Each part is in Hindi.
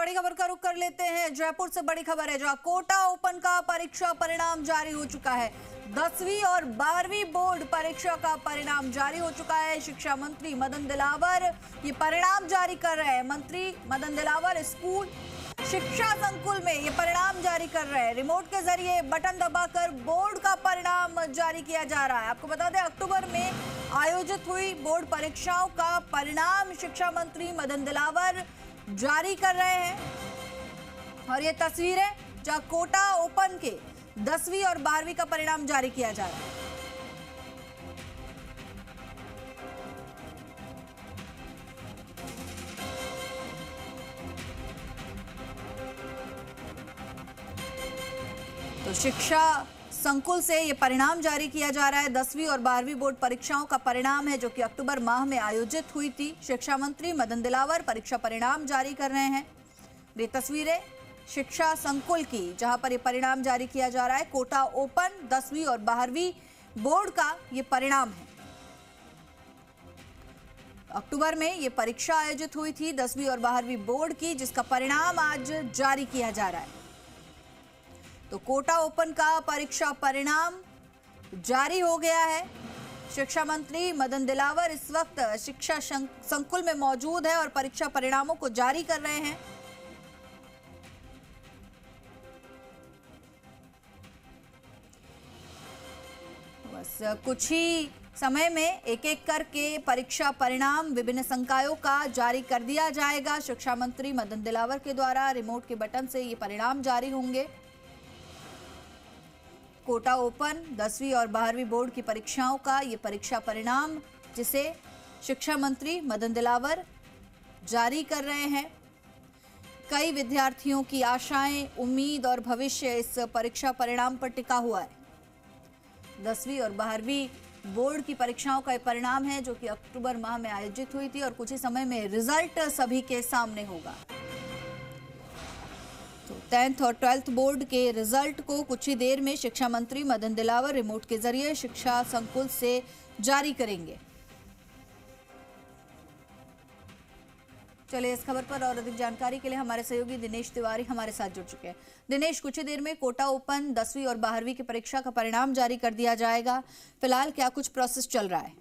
बड़ी खबर का रुख कर लेते हैं। जयपुर से बड़ी खबर है जहां कोटा ओपन का परीक्षा परिणाम जारी हो चुका है। 10वीं और 12वीं बोर्ड परीक्षा का परिणाम जारी हो चुका है। शिक्षा मंत्री मदन दिलावर ये परिणाम जारी कर रहे हैं। मंत्री मदन दिलावर स्कूल शिक्षा संकुल में ये परिणाम जारी कर रहे हैं। रिमोट के जरिए बटन दबाकर बोर्ड का परिणाम जारी किया जा रहा है। आपको बता दें, अक्टूबर में आयोजित हुई बोर्ड परीक्षाओं का परिणाम शिक्षा मंत्री मदन दिलावर जारी कर रहे हैं। और ये तस्वीरें जहां कोटा ओपन के 10वीं और 12वीं का परिणाम जारी किया जा रहा है। तो शिक्षा संकुल से ये परिणाम जारी किया जा रहा है। 10वीं और 12वीं बोर्ड परीक्षाओं का परिणाम है जो कि अक्टूबर माह में आयोजित हुई थी। शिक्षा मंत्री मदन दिलावर परीक्षा परिणाम जारी कर रहे हैं। ये तस्वीरें शिक्षा संकुल की जहां पर ये परिणाम जारी किया जा रहा है। कोटा ओपन 10वीं और 12वीं बोर्ड का ये परिणाम है। अक्टूबर में ये परीक्षा आयोजित हुई थी 10वीं और 12वीं बोर्ड की, जिसका परिणाम आज जारी किया जा रहा है। तो कोटा ओपन का परीक्षा परिणाम जारी हो गया है। शिक्षा मंत्री मदन दिलावर इस वक्त शिक्षा संकुल में मौजूद है और परीक्षा परिणामों को जारी कर रहे हैं। बस कुछ ही समय में एक एक करके परीक्षा परिणाम विभिन्न संकायों का जारी कर दिया जाएगा। शिक्षा मंत्री मदन दिलावर के द्वारा रिमोट के बटन से ये परिणाम जारी होंगे। कोटा ओपन 10वीं और 12वीं बोर्ड की परीक्षाओं का ये परीक्षा परिणाम जिसे शिक्षा मंत्री मदन दिलावर जारी कर रहे हैं। कई विद्यार्थियों की आशाएं, उम्मीद और भविष्य इस परीक्षा परिणाम पर टिका हुआ है। 10वीं और 12वीं बोर्ड की परीक्षाओं का ये परिणाम है जो कि अक्टूबर माह में आयोजित हुई थी और कुछ ही समय में रिजल्ट सभी के सामने होगा। तो 10th और 12th बोर्ड के रिजल्ट को कुछ ही देर में शिक्षा मंत्री मदन दिलावर रिमोट के जरिए शिक्षा संकुल से जारी करेंगे। चलिए इस खबर पर और अधिक जानकारी के लिए हमारे सहयोगी दिनेश तिवारी हमारे साथ जुड़ चुके हैं। दिनेश, कुछ ही देर में कोटा ओपन 10वीं और 12वीं की परीक्षा का परिणाम जारी कर दिया जाएगा। फिलहाल क्या कुछ प्रोसेस चल रहा है?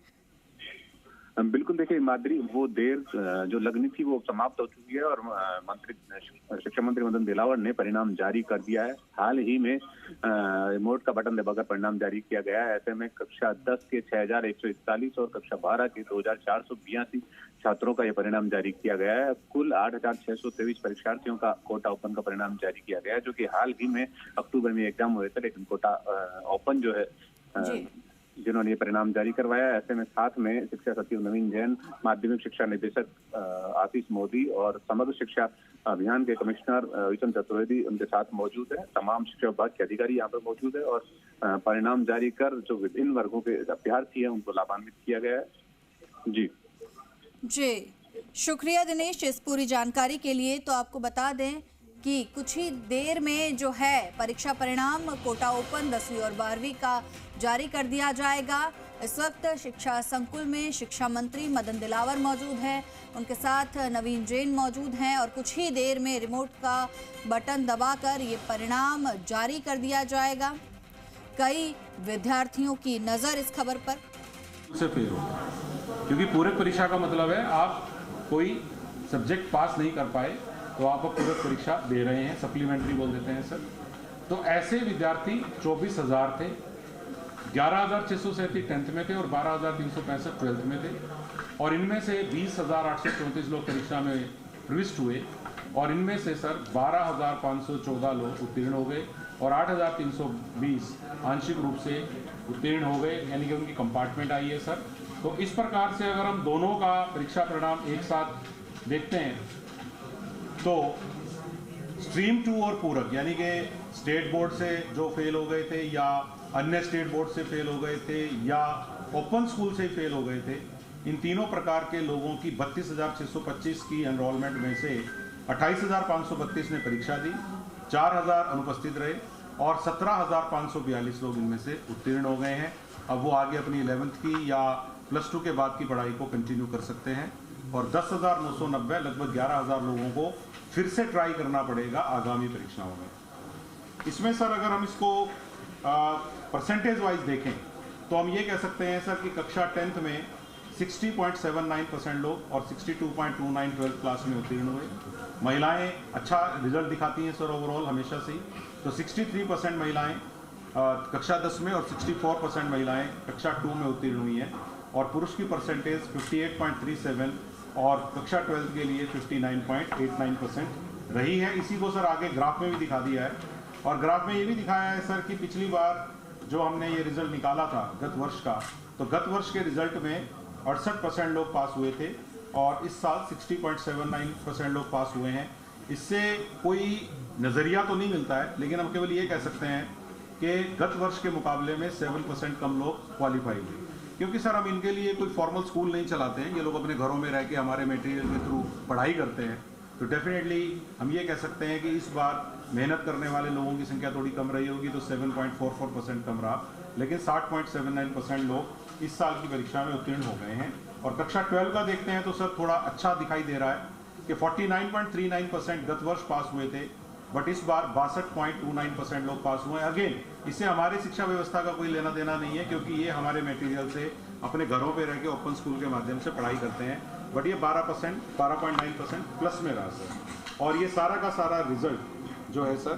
बिल्कुल, देखिए माधुरी, वो देर जो लगनी थी वो समाप्त हो चुकी है और शिक्षा मंत्री मदन दिलावर ने परिणाम जारी कर दिया है। हाल ही में रिमोट का बटन दबाकर परिणाम जारी किया गया है। ऐसे में कक्षा 10 के 6141 और कक्षा 12 के 2482 छात्रों का ये परिणाम जारी किया गया है। कुल 8623 परीक्षार्थियों का कोटा ओपन का परिणाम जारी किया गया है, जो कि हाल ही में अक्टूबर में एग्जाम हुए थे, लेकिन कोटा ओपन जो है जिन्होंने ये परिणाम जारी करवाया। ऐसे में साथ में शिक्षा सचिव नवीन जैन, माध्यमिक शिक्षा निदेशक आशीष मोदी और समग्र शिक्षा अभियान के कमिश्नर विषम चतुर्वेदी उनके साथ मौजूद है। तमाम शिक्षा विभाग के अधिकारी यहाँ पर मौजूद है और परिणाम जारी कर जो विभिन्न वर्गों के अभ्यर्थी है उनको लाभान्वित किया गया है। जी, शुक्रिया दिनेश इस पूरी जानकारी के लिए। तो आपको बता दें कि कुछ ही देर में जो है परीक्षा परिणाम कोटा ओपन 10वीं और 12वीं का जारी कर दिया जाएगा। इस वक्त शिक्षा संकुल में शिक्षा मंत्री मदन दिलावर मौजूद हैं, उनके साथ नवीन जैन मौजूद हैं और कुछ ही देर में रिमोट का बटन दबाकर ये परिणाम जारी कर दिया जाएगा। कई विद्यार्थियों की नज़र इस खबर पर से फेल होगा, क्योंकि पूरक परीक्षा का मतलब है आप कोई सब्जेक्ट पास नहीं कर पाए तो आप पूरक परीक्षा दे रहे हैं, सप्लीमेंट्री बोल देते हैं सर। तो ऐसे विद्यार्थी 24,000 थे, 11,637 10th में थे और 12,365 12th में थे और इनमें से 20,834 लोग परीक्षा में प्रविष्ट हुए और इनमें से सर 12,514 लोग उत्तीर्ण हो गए और 8,320 आंशिक रूप से उत्तीर्ण हो गए, यानी कि उनकी कंपार्टमेंट आई है सर। तो इस प्रकार से अगर हम दोनों का परीक्षा परिणाम एक साथ देखते हैं तो स्ट्रीम 2 और पूरक, यानी कि स्टेट बोर्ड से जो फेल हो गए थे या अन्य स्टेट बोर्ड से फेल हो गए थे या ओपन स्कूल से फेल हो गए थे, इन तीनों प्रकार के लोगों की 32,625 की एनरोलमेंट में से 28,532 ने परीक्षा दी, 4,000 अनुपस्थित रहे और 17,542 लोग इनमें से उत्तीर्ण हो गए हैं। अब वो आगे अपनी 11th की या +2 के बाद की पढ़ाई को कंटिन्यू कर सकते हैं। और 10,990 लगभग 11,000 लोगों को फिर से ट्राई करना पड़ेगा आगामी परीक्षाओं में। इसमें सर अगर हम इसको परसेंटेज वाइज देखें तो हम ये कह सकते हैं सर कि कक्षा 10th में 60.79% लोग और 62.29 12th क्लास में उत्तीर्ण हुए। महिलाएं अच्छा रिजल्ट दिखाती हैं सर ओवरऑल हमेशा से ही, तो 63% महिलाएं कक्षा 10 में और 64% महिलाएं कक्षा 2 में उत्तीर्ण हुई हैं, और पुरुष की परसेंटेज 58.37 और कक्षा 12th के लिए 59.89% रही है। इसी को सर आगे ग्राफ में भी दिखा दिया है, और ग्राफ में ये भी दिखाया है सर कि पिछली बार जो हमने ये रिजल्ट निकाला था गत वर्ष का, तो गत वर्ष के रिजल्ट में 68% लोग पास हुए थे और इस साल 60.79% लोग पास हुए हैं। इससे कोई नज़रिया तो नहीं मिलता है, लेकिन हम केवल ये कह सकते हैं कि गत वर्ष के मुकाबले में 7% कम लोग क्वालिफाई हुए, क्योंकि सर हम इनके लिए कोई फॉर्मल स्कूल नहीं चलाते हैं, ये लोग अपने घरों में रह के हमारे मटेरियल के थ्रू पढ़ाई करते हैं। तो डेफिनेटली हम ये कह सकते हैं कि इस बार मेहनत करने वाले लोगों की संख्या थोड़ी कम रही होगी, तो 7.44% कम रहा, लेकिन 60.79% लोग इस साल की परीक्षा में उत्तीर्ण हो गए हैं। और कक्षा 12 का देखते हैं तो सर थोड़ा अच्छा दिखाई दे रहा है कि 49.39% गत वर्ष पास हुए थे, बट इस बार 62.29% लोग पास हुए हैं। अगेन इससे हमारे शिक्षा व्यवस्था का कोई लेना देना नहीं है, क्योंकि ये हमारे मटेरियल से अपने घरों पे रह के ओपन स्कूल के माध्यम से पढ़ाई करते हैं, बट ये 12.9% प्लस में रहा सर। और ये सारा का सारा रिजल्ट जो है सर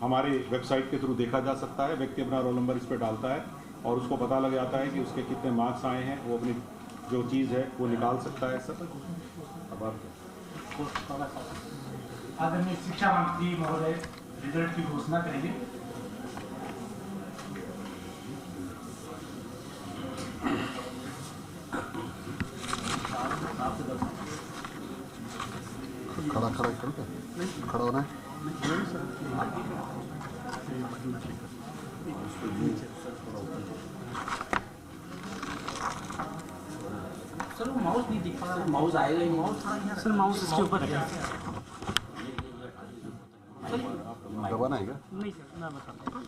हमारे वेबसाइट के थ्रू देखा जा सकता है। व्यक्ति अपना रोल नंबर इस पर डालता है और उसको पता लग जाता है कि उसके कितने मार्क्स आए हैं, वो अपनी जो चीज़ है वो निकाल सकता है सर। अब आप आदरणीय शिक्षा मंत्री महोदय रिजल्ट की घोषणा करेंगे। खड़ा होना है। सर वो माउस नहीं दिख रहा, माउस आएगा ही, माउस सर माउस इसके ऊपर है। दबाना है क्या? नहीं सर मैं बताता हूँ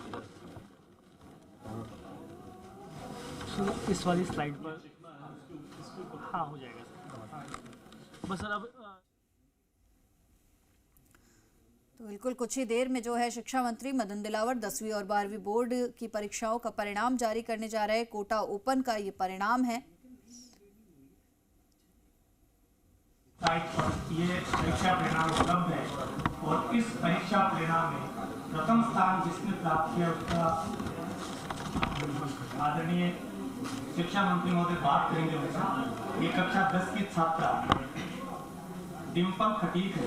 इस वाली स्लाइड पर। हाँ हो जाएगा सर, बस सर अब तो बिल्कुल कुछ ही देर में जो है शिक्षा मंत्री मदन दिलावर 10वीं और 12वीं बोर्ड की परीक्षाओं का परिणाम जारी करने जा रहे हैं। कोटा ओपन का ये परिणाम है। ये परीक्षा परिणाम उपलब्ध है और इस परीक्षा परिणाम में प्रथम स्थान जिसने प्राप्त किया उसका आदरणीय शिक्षा मंत्री महोदय बात करेंगे उनसे। ये कक्षा 10 की छात्रा डिम्पल खटीक है,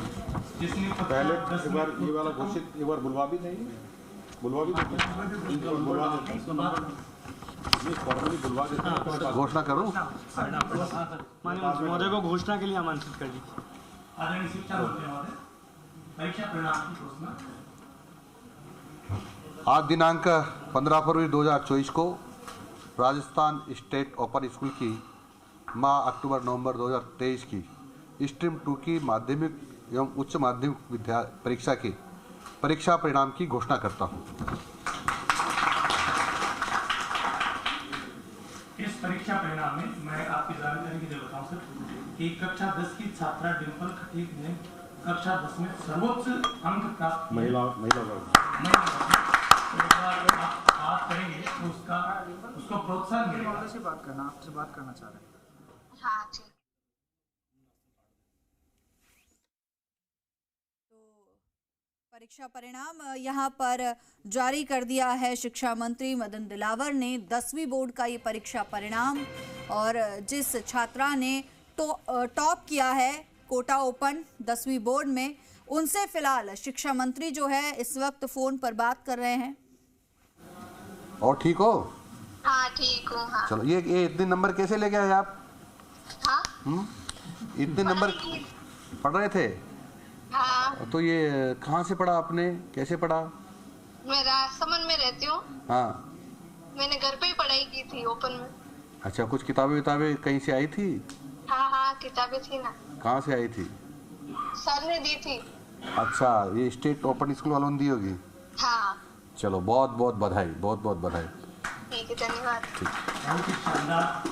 जिसने पहले एक बार ये वाला घोषित एक बार बुलवा भी नहीं, बुलवा भी घोषणा करूं? माननीय महोदय को घोषणा के लिए आमंत्रित कर लीजिए। आदरणीय शिक्षा मंत्री महोदय परीक्षा परिणाम की घोषणा। आज दिनांक 15 फरवरी 2024 को राजस्थान स्टेट ओपन स्कूल की माह अक्टूबर नवंबर 2023 की स्ट्रीम 2 की माध्यमिक एवं उच्च माध्यमिक परीक्षा के परीक्षा परिणाम की घोषणा करता हूं। इस परीक्षा परिणाम में मैं आपकी जानकारी के लिए बताऊं सर कि कक्षा 10 की छात्रा डिम्पल खटीक ने कक्षा 10 में सर्वोच्च अंक प्राप्त किए। महिला आप बात करेंगे तो उसको प्रोत्साहन मिलेगा। आपसे बात करना चाह रहे हैं। हाँ जी। परीक्षा परिणाम यहाँ पर जारी कर दिया है शिक्षा मंत्री मदन दिलावर ने। 10वीं बोर्ड का ये परीक्षा परिणाम, और जिस छात्रा ने टॉप किया है कोटा ओपन 10वीं बोर्ड में, उनसे फिलहाल शिक्षा मंत्री जो है इस वक्त फोन पर बात कर रहे हैं। और ठीक हो? हाँ ठीक हूँ। हाँ। चलो ये इतने नंबर कैसे लेके आए आप? हाँ? इतने नंबर पढ़ रहे थे? हाँ। तो ये कहाँ से पढ़ा आपने, कैसे पढ़ा? मैं राजसमंद में रहती हूँ। हाँ, मैंने घर पे ही पढ़ाई की थी ओपन में। अच्छा, कुछ किताबें कहीं से आई थी? हाँ किताबें थी ना। कहाँ से आई थी? सर ने दी थी। अच्छा, ये स्टेट ओपन स्कूल वालों ने दी होगी। हाँ। चलो बहुत बहुत बधाई, बहुत बहुत बधाई। ठीक है, धन्यवाद। बहुत ही शानदार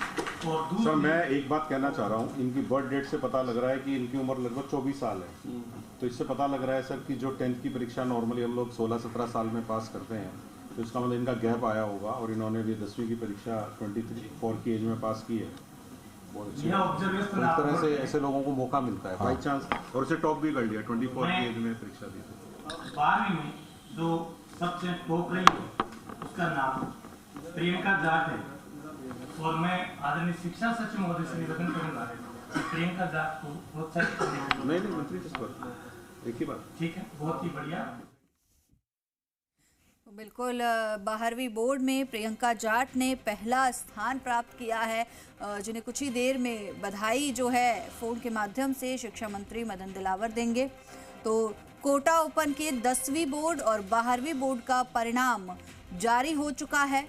और सर दूसरी मैं एक बात कहना चाह रहा हूँ, इनकी बर्थ डेट से पता लग रहा है कि इनकी उम्र लगभग 24 साल है। तो इससे पता लग रहा है सर कि जो 10th की परीक्षा नॉर्मली हम लोग 16-17 साल में पास करते हैं, तो इसका मतलब इनका गैप आया होगा और इन्होंने भी 10वीं की परीक्षा 23-4 की एज में पास की है। बहुत अच्छी यह बात है। ऑब्जर्वेशन तो इस तरह से आप ऐसे लोगों को मौका मिलता है बाई चांस, और उसे टॉप भी कर लिया 24 की एज में परीक्षा दी थी। 12वीं में जो सबसे टॉप रही है उसका नाम प्रियंका जाट है और मैं आदरणीय शिक्षा सचिव महोदय से निवेदन करूंगा कि प्रियंका जाट को प्रोत्साहित करने के लिए। नहीं मंत्री जिस पर एक ही बात। ठीक है, बहुत ही बढ़िया। बिल्कुल 12वीं बोर्ड में प्रियंका जाट ने पहला स्थान प्राप्त किया है, जिन्हें कुछ ही देर में बधाई जो है फोन के माध्यम से शिक्षा मंत्री मदन दिलावर देंगे। तो कोटा ओपन के 10वीं बोर्ड और 12वीं बोर्ड का परिणाम जारी हो चुका है।